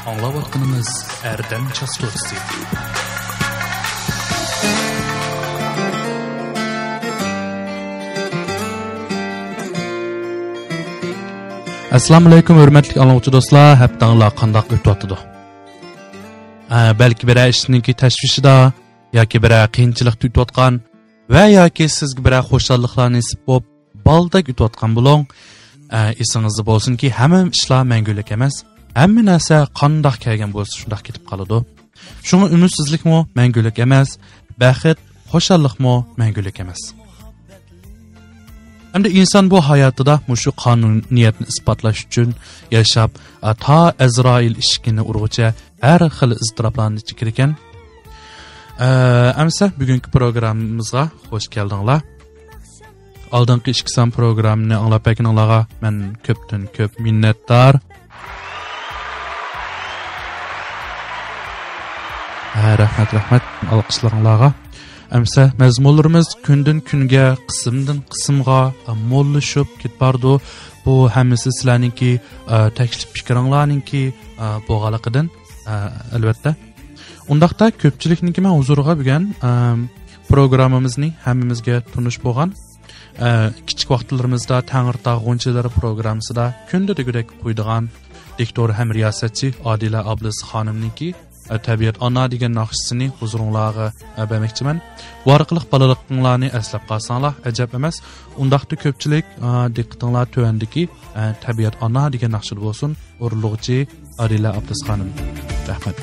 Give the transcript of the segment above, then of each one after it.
Anlavatqınımız Erdem Çastotsi. Assalamu alaykum hörmətli anlıqçı dostlar, həbdənlər qandaq ötüyotidu. Bəlkə bir işninki təşvişida yoki bir qiyinchilik tutayotgan va yoki sizga bir xo'shalliklar nasib bo'lib, baldak o'tayotgan bo'ling. Esingizda bo'lsinki, hamma ishlar mangulik emas. Hamma narsa qandoq kelgan bo'lsa, shundoq ketib qoladi. Shunga umidsizlikmi mangulik emas, baxt, xo'shallikmi mangulik emas. Hamda inson bu hayotida mushu qonuniyatni isbotlash uchun yashab, ta Azroil ishkini urg'icha har xil iztiroblarni chekar ekan. Amsa bugungi programmamizga xush keldinglar. Oldingi 2 son programmani anglab berganinglarga men ko'pdan ko'p minnatdor. Rahmat alqishlaringlarga. Amsa mazmunlarimiz kundan kunga, qismdan qismga mo'llashib ketpardi. Bu hammasi sizlarningki taklif fikringlarningki bo'g'aliqidan albatta. Undaqda ko'pchilikniki men huzuriga bo'lgan programmamizning hammamizga tunish bo'lgan kichik vaqtlarimizda Tangirtog' g'unchilari programmasida kunda degudek qo'ydigan diktor ham riyosatchi Odila Ablis xonimningki tabiat ona degan naqshisini huzuringlarga bermoqchiman. Bu orqali bolaliklarni eslab qolsanglar ajab emas. Undaqda ko'pchilik diqqatinglar tuvandiki tabiat ona degan naqshida bo'lsin. Urlug'chi Odila Ablis xonim. Rahmat.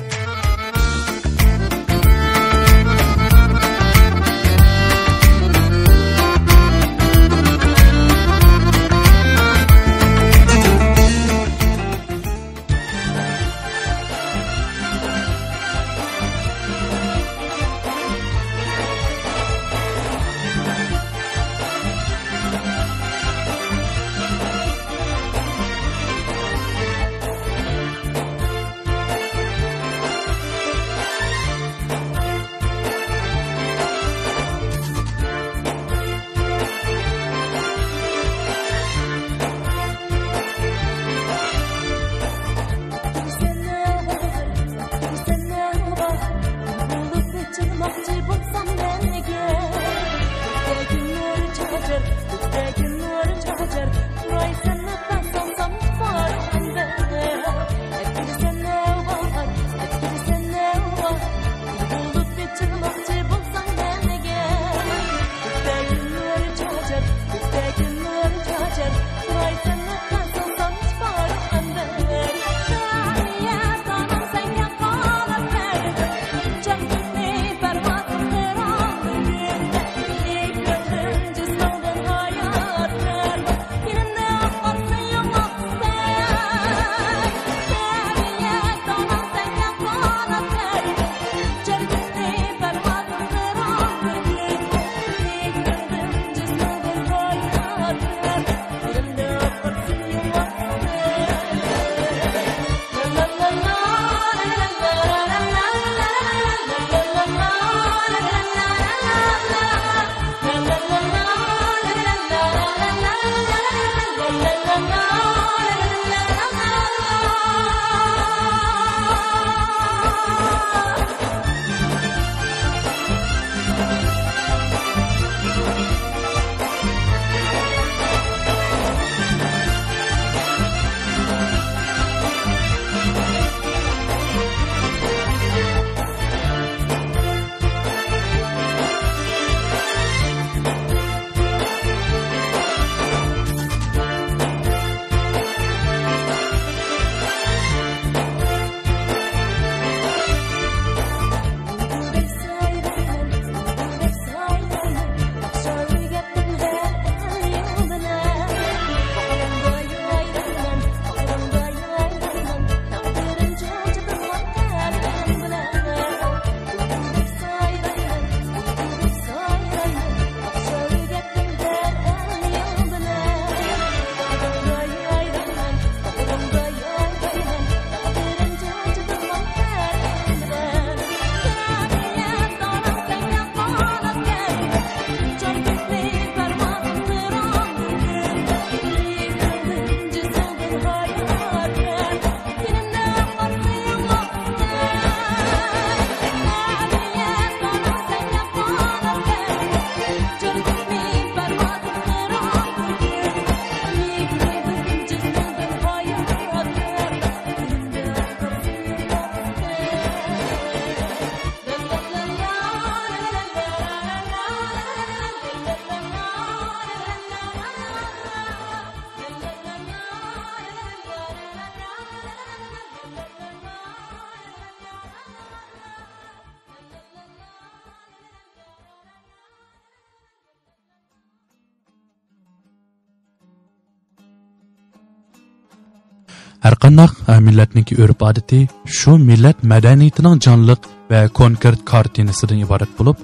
Har qanday millatning urf odati shu millat madaniyatining jonliq va konkret kartinasidan iborat bo'lib,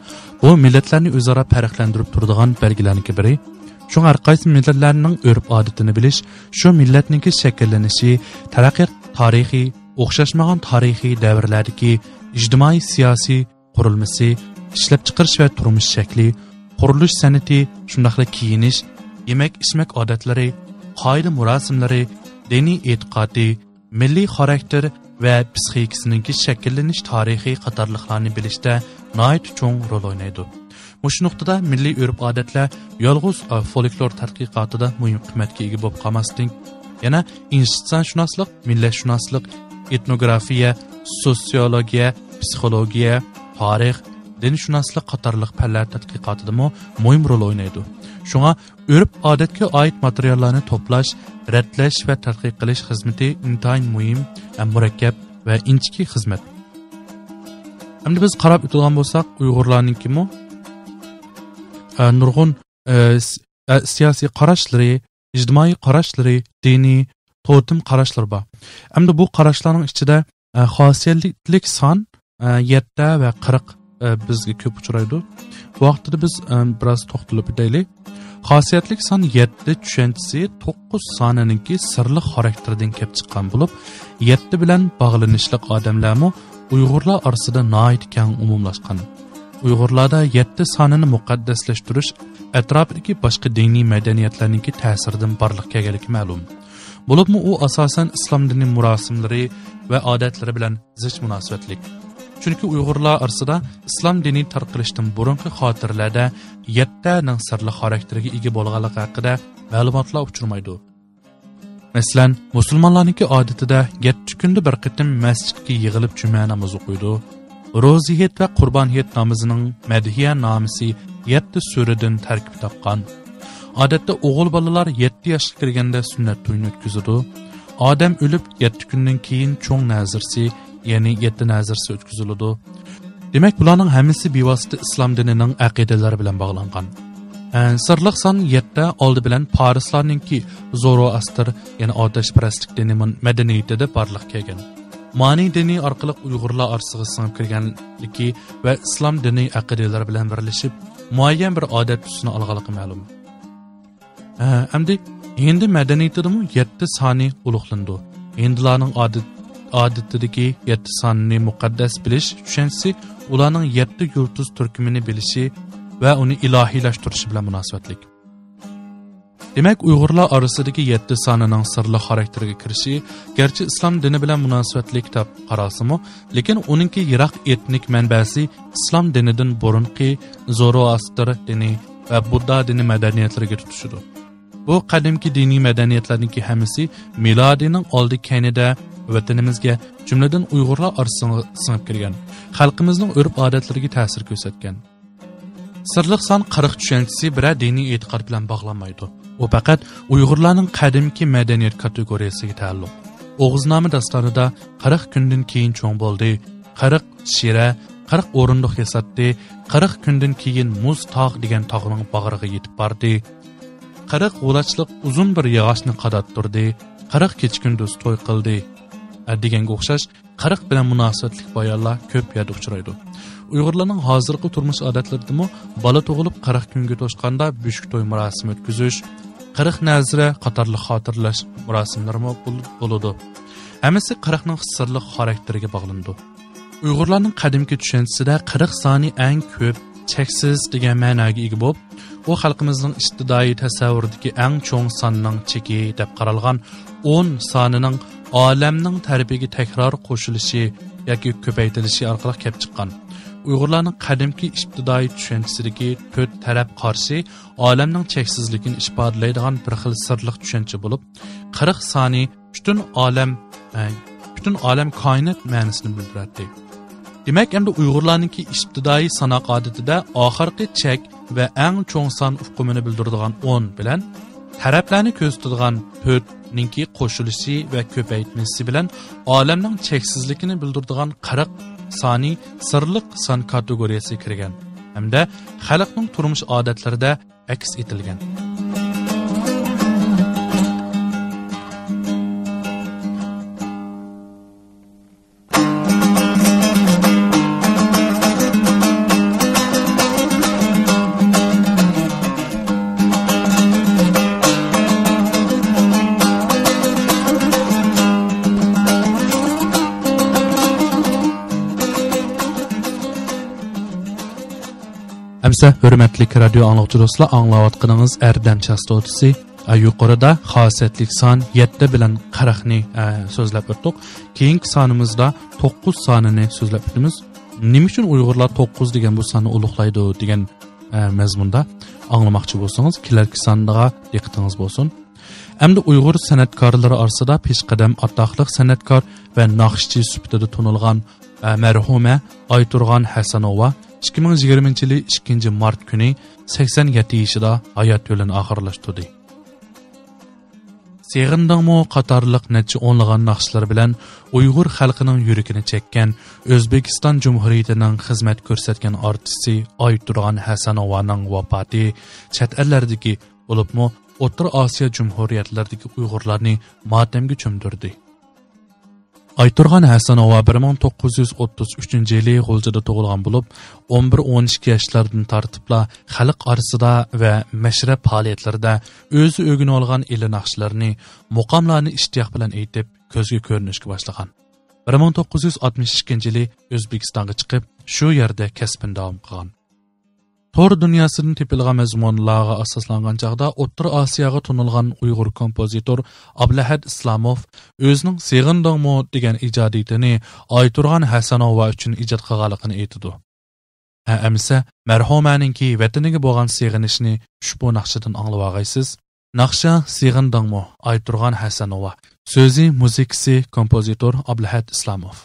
bu millatlarni o'zaro farqlantirib turadigan belgilarning biri. Şu har qaysi millatlarning urf odatini bilish, shu millatning shakllanishi, taraqqiyot tarixiy, o'xshashmagan tarixiy davrlardagi ijtimoiy siyosiy qurilmasi, ishlab chiqarish va turmush shakli, qurilish san'ati, shundaqla kiyinish, yemak-ichmak odatlari, qoida murosimlari, diniy e'tiqodi, milliy xarakter va psixikasining shakllanish tarixi qatorliqlarni bilishda nihoyat cho'ng rol o'ynaydi. Mush nuqtada milliy urf odatlar yolg'iz folklor tadqiqotida muhim qiymatga ega bo'lib qolmasdan, yana insonshunaslik, millatshunoslik, etnografiya, sotsiologiya, psixologiya, tarix, dinshunoslik qatorliq fanlar tadqiqotida muhim rol o'ynaydi. Shunga urf odatga oid materiallarni to'plash, ratlash va tadqiq qilish xizmati intayin muhim, murakkab va inchki xizmat. Endi biz qarab o'tgan bo'lsak, Uyg'urlarningki nurg'un siyosiy qarashlari, ijtimoiy qarashlari, diniy, to'tim qarashlari bor. Endi bu qarashlarning ichida xosiyatlik son 7 va 40 bizga ko'p uchraydi. Bu vaqtda biz biroz to'xtalib o'taylik. Xosiyatlik son 7 tushunchasi 9 sonininki sirli xarakterdan kelib chiqqan bo'lib, 7 bilan bog'lanishliq odamlarmi Uyg'urlar orasida nihoyat keng umumlashgan. Uyg'urlarda 7 sonini muqaddaslashtirish atrofidagi boshqa diniy madaniyatlarningki ta'siridan borliq kelganligi ma'lum. Bo'libmi u asosan islom dini murosimlari va odatlari bilan zich munosabatlik. Chunki Uyg'urlar orasida islom dini tarqalishdan burungi xotirlarda 7 ning sirli xarakteriga ega bo'lganligi haqida ma'lumotlar uchirmaydi. Masalan, musulmonlarning odatida 7 kunda bir qitim masjidga yig'ilib juma namozi o'qiydi. Roziyet ve Qurbaniyet namazının Medhiye namisi 7 suradan tarkib topgan. Odatda o'g'il bolalar 7 yoshga kirganda sunnat to'yini o'tkazadi. Odam o'lib 7 kundan keyin cho'ng nazirsi, ya'ni 7 nazirsi o'tkaziladi. Demak, bularning hammasi bevosita islom dinining aqidalari bilan bog'langan. Sirliq son 7 oldi bilan Parislarningki Zoroastr, ya'ni otashparastlik dini madaniyatida barliq kelgan. Mani dini orqali Uyg'urlar orasiga singib kirganligi va islom dini aqidalari bilan birlashib, muayyan bir odat tusini olganligi ma'lum. Endi Hindi madaniyatida 7 soni ulug'landi. Hindilarning odatidagi 7 sonini muqaddas bilish tushunchasi ularning 7 yulduz turkumini bilishi va uni ilohiylashtirilishi bilan munosabatlik. Demak, Uyg'urlar orasidagi 7 sonining sirli xarakteriga kirishi garchi islom dini bilan munosabatli deb qaralsa-mu, lekin uningki yiroq etnik manbasi islom dinidan burunqi Zoroastr dini va Budda dini madaniyatlariga tutishidir. Bu qadimki diniy madaniyatlarning hammasi milodining oldi kanida vatanimizga, jumladan Uyg'urlar orasiga singib kirgan, xalqimizning urf odatlariga ta'sir ko'rsatgan. Sirliq son 40 tushunchasi bir diniy e'tiqod bilan bog'lanmaydi. U faqat Uyg'urlarning qadimki madaniyat kategoriyasiga taalluq. O'g'iznoma dastonida 40 kundan keyin cho'ng bo'ldi, 40 shira, 40 o'rindiq yasatdi, 40 kundan keyin muz tog' degan tog'ning bag'riga yetib bordi. 40 g'ulachliq uzun bir yog'ochni qadattirdi, 40 kech-kunduz to'y qildi deganga o'xshash 40 bilan munosabatli bayonlar ko'p yerda uchraydi. Uyg'urlarning hozirgi turmush odatlarida bola tug'ilib 40 kunga to'shqanda büyük to'y marosimi o'tkazish, 40 nazira qatorli xotirlash marosimlari bo'ladi. Hammasi 40 ning sirli xarakteriga bog'landi. Uyg'urlarning qadimki tushunchasida 40 soni eng ko'p, cheksiz degan ma'noga ega bo'lib, u xalqimizning ijtimoiy tasavvuridagi eng cho'ng sonning cheki deb qaralgan 10 sonining olamning tarbiyaga takror qo'shilishi yoki ko'paytirilishi orqali kelib chiqqan. Uyg'urlarning qadimki ibtidoiy tushunchasidagi 4 taraf qarshi olamning cheksizligini ifodalaydigan bir xil sirliq tushuncha bo'lib, 40 soni butun olam koinot ma'nosini bildiradi. Demak, endi Uyg'urlarningki ibtidoiy sanoq odatida oxirgi chek va eng cho'ng son ufqumini bildiradigan 10 bilan taraflarni ko'rsatadigan 4 ninki qo'shilishi va ko'paytmasi bilan olamning cheksizligini bildiradigan 40 soni sirliq son kategoriyasiga kirgan hamda xalqning turmush odatlarida aks etilgan. Әмсә, hörmətli radio anlıqçı dostlar, anlayatqınınız Erdem çastotisi yuqorida xosiyatlik son 7 bilan 40 ni so'zlab o'tdik. Keyingi sonimizda 9 sonini so'zlab o'tamiz. Nima uchun Uyg'urlar 9 degan bu sonni ulug'laydi degan mazmunda anglamoqchi bo'lsangiz, kelarki songa diqqatingiz bo'lsin. Hamda Uyg'ur san'atkorlari orasida peshqadam atoqli san'atkor va naqshchi sifatida tanilgan marhuma Ayturg'on Hasanova 2020-yil 2 mart kuni 87 yoshida hayot yo'lini oxirlashtirdi. Seğindangmo qatarlıq neçə onlığan naqshlar bilan Uyg'ur xalqining yuragini chekkan O'zbekiston Jumhuriyatining xizmat ko'rsatgan artisti Ayturg'on Hasanovaning vafoti chet ellardagi bo'libmi O'rta Osiyo Jumhuriyatlaridagi Uyg'urlarni motamga cho'mdirdi. Ayturg'on Hasanova 1933-yili G'uljada tug'ilgan bo'lib, 11-12 yoshlardan tortibla xalq orasida va mashrab faoliyatlarida o'zi o'rganib olgan ilm naqshlarni, muqomlarni ishtiyoq bilan aytib, ko'zga ko'rinishga boshlagan. 1962-yili O'zbekistonga chiqib, shu yerda kasbini davom qilgan. Tor dünyasının tepilgan mazmunlarga asoslangan chaqda O'rta Osiyoga tunilgan Uyg'ur kompozitor Ablahad Islomov o'zining Seğindangmo degan ijodiyatini Ayturg'on Hasanova uchun ijod qilganligini aytdi. Amsa marhumaninki vataniga bo'lgan seg'inishni ushbu naqshadan anglab olg'aysiz. Naqsha Seğindangmo Ayturg'on Hasanova, so'zi muzikasi kompozitor Ablahad Islomov.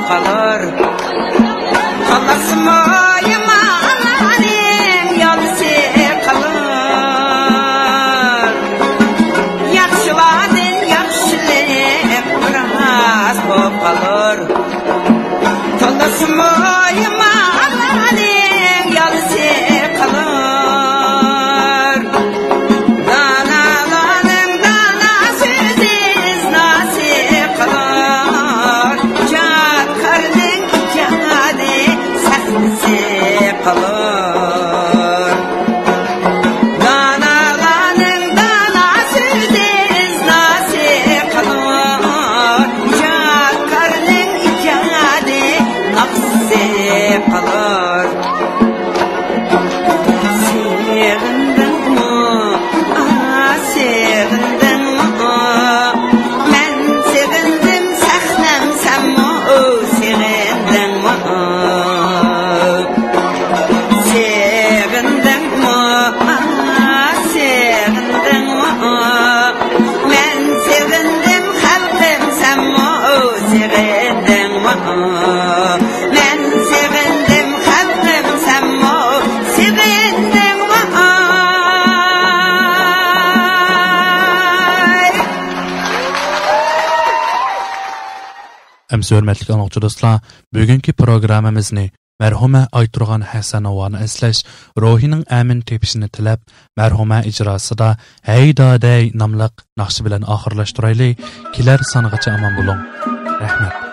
kalır. Kalasım oyma anani. hürmetli anlıqçı dostlar, bugünkü programımızı merhuma Ayturgan Hasanovani eslash ruhining amin tepishini tilab, merhuma ijrosida Haydaday nomli naqshi bilan oxirlashtiraylik. Kelar sonigacha omon bo'ling. Rahmat.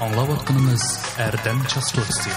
Anlavatqınımız Erdem Çastotsi.